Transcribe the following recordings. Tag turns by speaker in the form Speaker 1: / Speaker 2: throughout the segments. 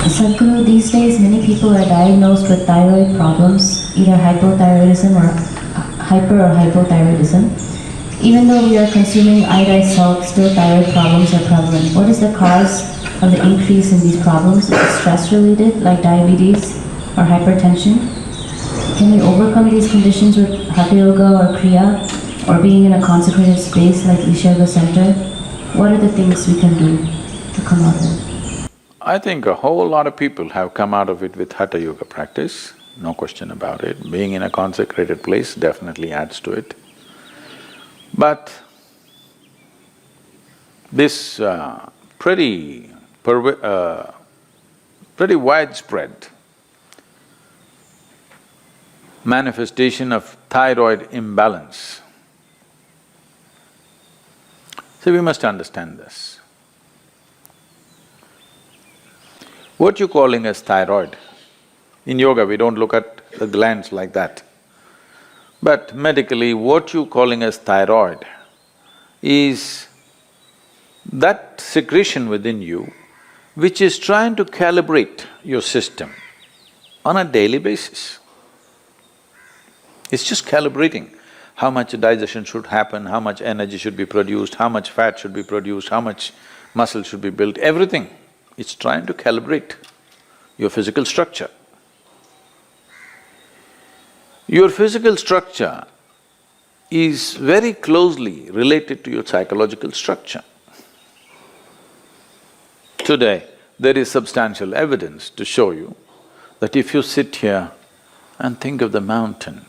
Speaker 1: Sadhguru, these days many people are diagnosed with thyroid problems, either hypothyroidism or hyper or hypothyroidism. Even though we are consuming iodized salt, still thyroid problems are prevalent. What is the cause of the increase in these problems? Is it stress-related, like diabetes or hypertension? Can we overcome these conditions with Hatha Yoga or Kriya, or being in a consecrated space like Isha Center? What are the things we can do to come out of it?
Speaker 2: I think a whole lot of people have come out of it with Hatha Yoga practice, no question about it. Being in a consecrated place definitely adds to it. But this pretty widespread manifestation of thyroid imbalance. So we must understand this. What you're calling as thyroid, in yoga we don't look at the glands like that. But medically, what you're calling as thyroid is that secretion within you which is trying to calibrate your system on a daily basis. It's just calibrating how much digestion should happen, how much energy should be produced, how much fat should be produced, how much muscle should be built, everything. It's trying to calibrate your physical structure. Your physical structure is very closely related to your psychological structure. Today, there is substantial evidence to show you that if you sit here and think of the mountain,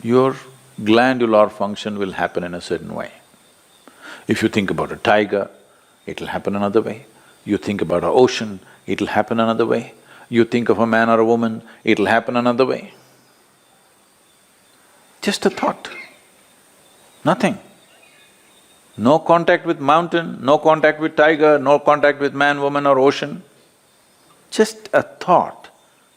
Speaker 2: your glandular function will happen in a certain way. If you think about a tiger, it'll happen another way. You think about an ocean, it'll happen another way. You think of a man or a woman, it'll happen another way. Just a thought, nothing. No contact with mountain, no contact with tiger, no contact with man, woman or ocean. Just a thought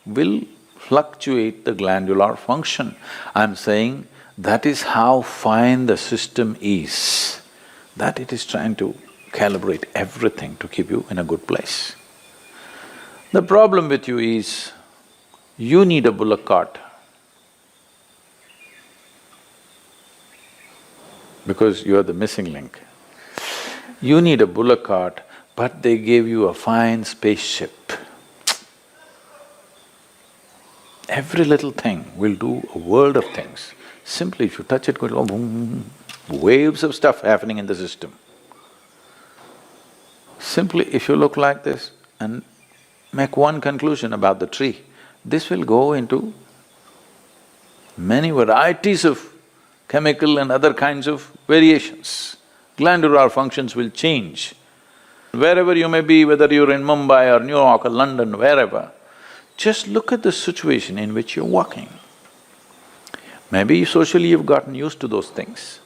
Speaker 2: will fluctuate the glandular function. I'm saying that is how fine the system is, that it is trying to calibrate everything to keep you in a good place. The problem with you is, you need a bullock cart because you are the missing link. You need a bullock cart, but they gave you a fine spaceship. Every little thing will do a world of things. Simply if you touch it, go boom, waves of stuff happening in the system. Simply if you look like this and make one conclusion about the tree, this will go into many varieties of chemical and other kinds of variations. Glandular functions will change. Wherever you may be, whether you're in Mumbai or New York or London, wherever, just look at the situation in which you're walking. Maybe socially you've gotten used to those things,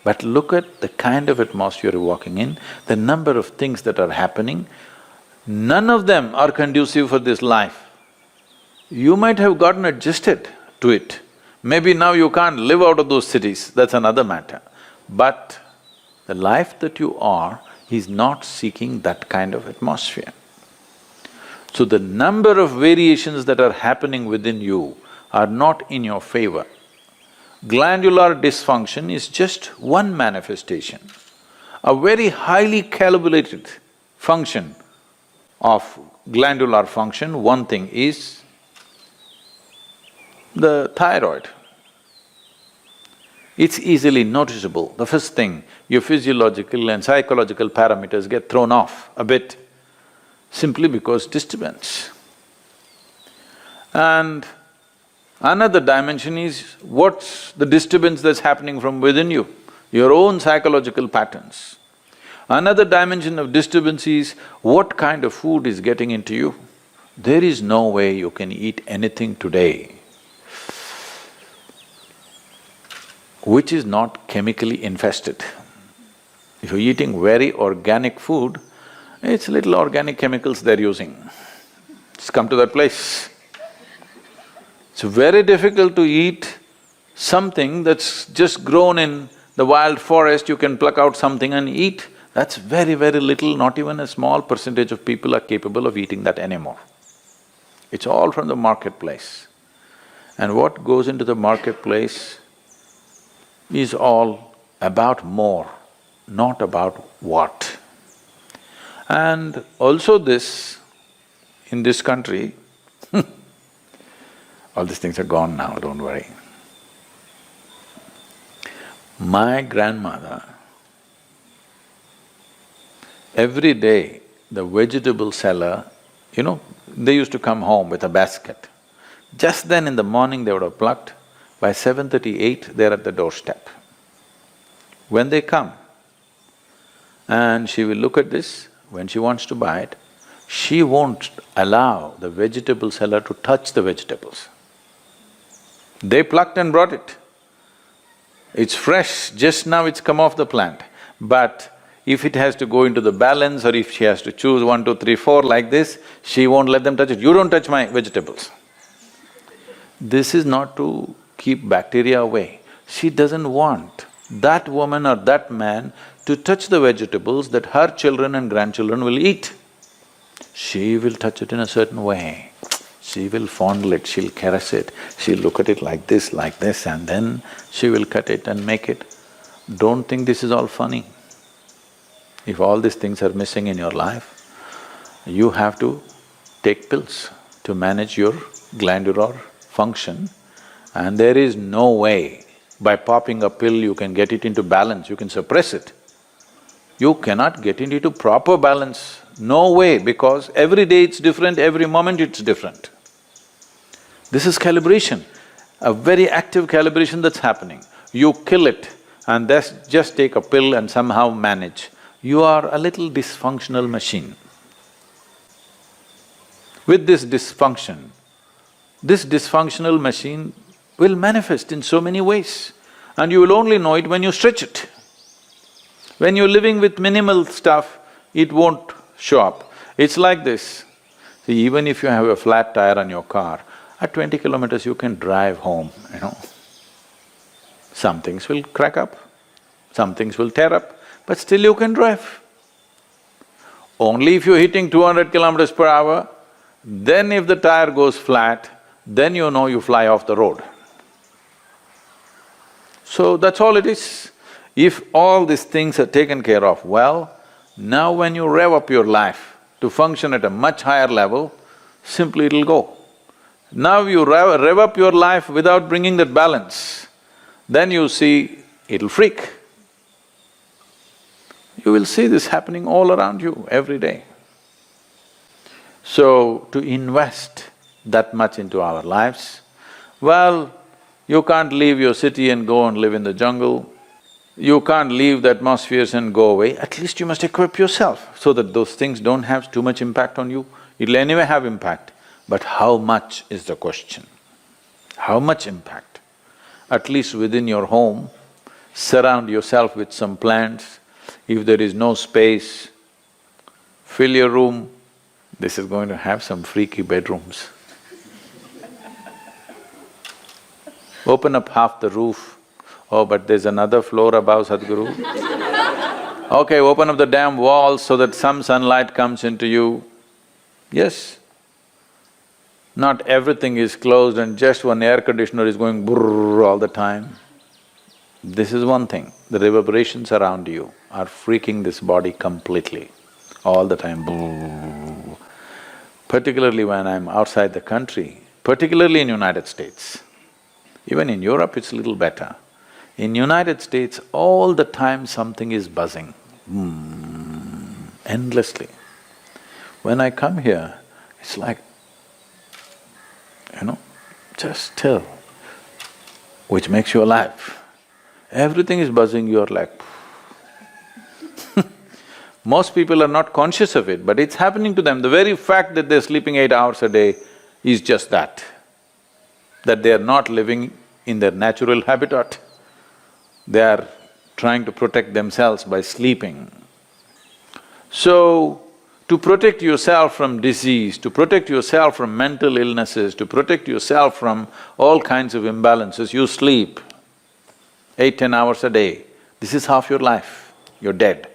Speaker 2: but look at the kind of atmosphere you're walking in, the number of things that are happening, none of them are conducive for this life. You might have gotten adjusted to it. Maybe now you can't live out of those cities, that's another matter. But the life that you are is not seeking that kind of atmosphere. So the number of variations that are happening within you are not in your favor. Glandular dysfunction is just one manifestation. A very highly calibrated function of glandular function, one thing is the thyroid. It's easily noticeable. The first thing, your physiological and psychological parameters get thrown off a bit simply because disturbance. And another dimension is what's the disturbance that's happening from within you, your own psychological patterns. Another dimension of disturbance is what kind of food is getting into you. There is no way you can eat anything today which is not chemically infested. If you're eating very organic food, it's little organic chemicals they're using. It's come to that place. It's very difficult to eat something that's just grown in the wild forest, you can pluck out something and eat. That's very, very little, not even a small percentage of people are capable of eating that anymore. It's all from the marketplace. And what goes into the marketplace is all about more, not about what. And also this, in this country, all these things are gone now, don't worry. My grandmother, every day the vegetable seller, they used to come home with a basket. Just then in the morning they would have plucked, by 7:38 they're at the doorstep. When they come, and she will look at this, when she wants to buy it, she won't allow the vegetable seller to touch the vegetables. They plucked and brought it. It's fresh, just now it's come off the plant. But if it has to go into the balance or if she has to choose 1, 2, 3, 4 like this, she won't let them touch it. You don't touch my vegetables. This is not to keep bacteria away. She doesn't want that woman or that man to touch the vegetables that her children and grandchildren will eat. She will touch it in a certain way. She will fondle it, she'll caress it, she'll look at it like this, and then she will cut it and make it. Don't think this is all funny. If all these things are missing in your life, you have to take pills to manage your glandular function, and there is no way by popping a pill you can get it into balance, you can suppress it. You cannot get it into proper balance, no way, because every day it's different, every moment it's different. This is calibration, a very active calibration that's happening. You kill it and just take a pill and somehow manage. You are a little dysfunctional machine. With this dysfunctional machine will manifest in so many ways, and you will only know it when you stretch it. When you're living with minimal stuff, it won't show up. It's like this. See, even if you have a flat tire on your car, at 20 kilometers you can drive home, Some things will crack up, some things will tear up, but still you can drive. Only if you're hitting 200 kilometers per hour, then if the tire goes flat, then you know you fly off the road. So that's all it is. If all these things are taken care of well, now when you rev up your life to function at a much higher level, simply it'll go. Now you rev up your life without bringing that balance, then you see it'll freak. You will see this happening all around you every day. So, to invest that much into our lives, well, you can't leave your city and go and live in the jungle. You can't leave the atmospheres and go away. At least you must equip yourself so that those things don't have too much impact on you. It'll anyway have impact, but how much is the question? How much impact? At least within your home, surround yourself with some plants. If there is no space, fill your room. This is going to have some freaky bedrooms. Open up half the roof. Oh, but there's another floor above, Sadhguru. Okay, open up the damn walls so that some sunlight comes into you. Yes. Not everything is closed and just one air conditioner is going brrrr all the time. This is one thing, the reverberations around you are freaking this body completely, all the time, brrrr. Particularly when I'm outside the country, particularly in United States. Even in Europe it's a little better. In United States, all the time something is buzzing, endlessly. When I come here, it's like, just still, which makes you alive. Everything is buzzing, you're like Most people are not conscious of it, but it's happening to them. The very fact that they're sleeping 8 hours a day is just that they are not living in their natural habitat. They are trying to protect themselves by sleeping. So, to protect yourself from disease, to protect yourself from mental illnesses, to protect yourself from all kinds of imbalances, you sleep 8, 10 hours a day. This is half your life, you're dead.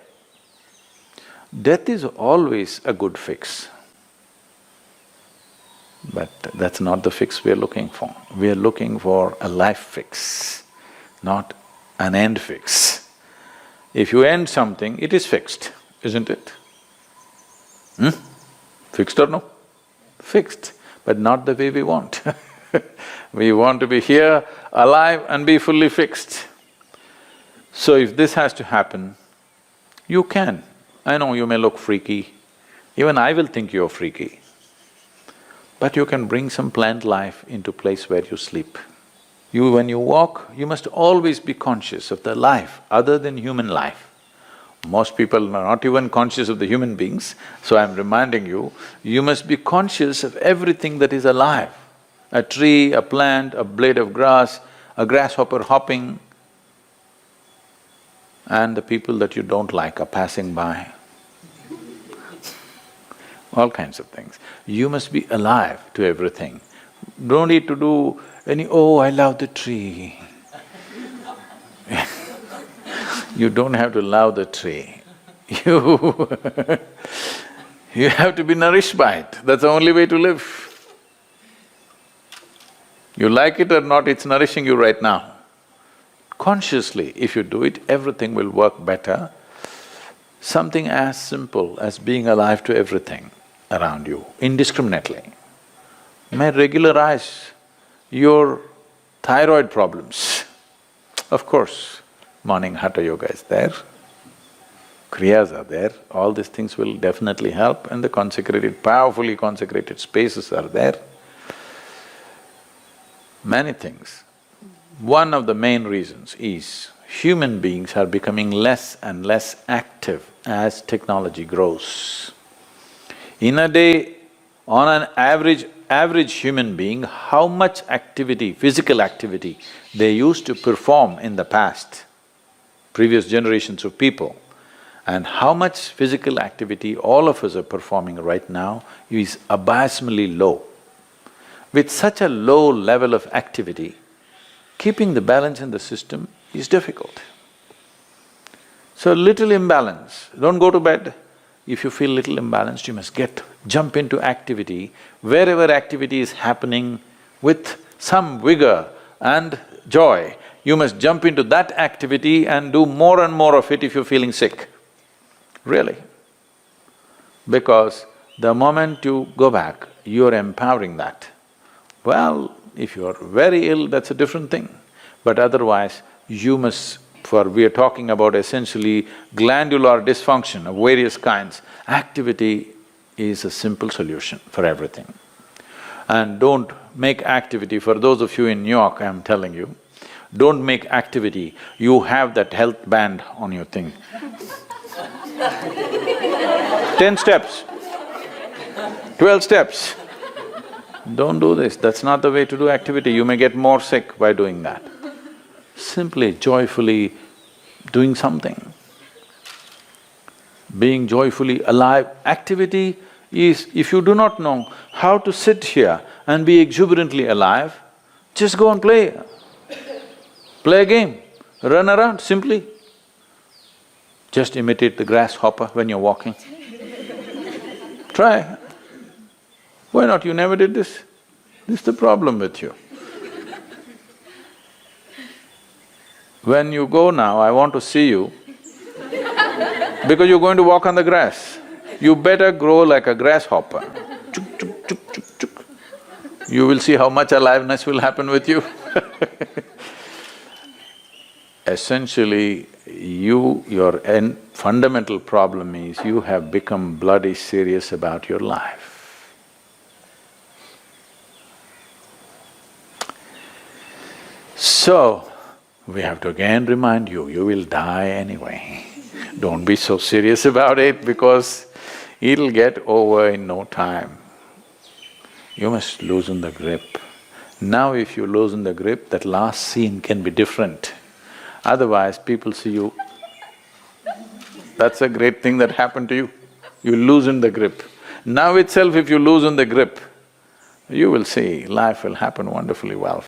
Speaker 2: Death is always a good fix. But that's not the fix we are looking for. We are looking for a life fix, not an end fix. If you end something, it is fixed, isn't it? Fixed or no? Fixed, but not the way we want. We want to be here, alive and be fully fixed. So if this has to happen, you can. I know you may look freaky, even I will think you're freaky. But you can bring some plant life into place where you sleep. When you walk, you must always be conscious of the life other than human life. Most people are not even conscious of the human beings, so I'm reminding you, you must be conscious of everything that is alive. A tree, a plant, a blade of grass, a grasshopper hopping, and the people that you don't like are passing by. All kinds of things. You must be alive to everything. Don't need to do any, oh, I love the tree. You don't have to love the tree. You have to be nourished by it. That's the only way to live. You like it or not, it's nourishing you right now. Consciously, if you do it, everything will work better. Something as simple as being alive to everything around you, indiscriminately, may regularize your thyroid problems. Of course, morning hatha yoga is there, kriyas are there, all these things will definitely help, and the consecrated, powerfully consecrated spaces are there. Many things. One of the main reasons is human beings are becoming less and less active as technology grows. In a day, on an average human being, how much activity, physical activity they used to perform in the past, previous generations of people, and how much physical activity all of us are performing right now is abysmally low. With such a low level of activity, keeping the balance in the system is difficult. So little imbalance, don't go to bed. If you feel little imbalanced, you must jump into activity. Wherever activity is happening with some vigor and joy, you must jump into that activity and do more and more of it if you're feeling sick. Really. Because the moment you go back, you're empowering that. Well, if you're very ill, that's a different thing. But otherwise, you must… we are talking about essentially glandular dysfunction of various kinds. Activity is a simple solution for everything. And don't make activity, for those of you in New York, I'm telling you, don't make activity, you have that health band on your thing. 10 steps, 12 steps. Don't do this, that's not the way to do activity, you may get more sick by doing that. Simply, joyfully doing something. Being joyfully alive. Activity is, if you do not know how to sit here and be exuberantly alive, just go and play. Play a game, run around simply. Just imitate the grasshopper when you're walking. Try. Why not? You never did this? This is the problem with you. When you go now, I want to see you because you're going to walk on the grass. You better grow like a grasshopper. Chuk, chuk, chuk, chuk, chuk. You will see how much aliveness will happen with you. Essentially, your fundamental problem is you have become bloody serious about your life. So, we have to again remind you, you will die anyway. Don't be so serious about it because it'll get over in no time. You must loosen the grip. Now if you loosen the grip, that last scene can be different. Otherwise, people see you, that's a great thing that happened to you. You loosen the grip. Now itself if you loosen the grip, you will see life will happen wonderfully well.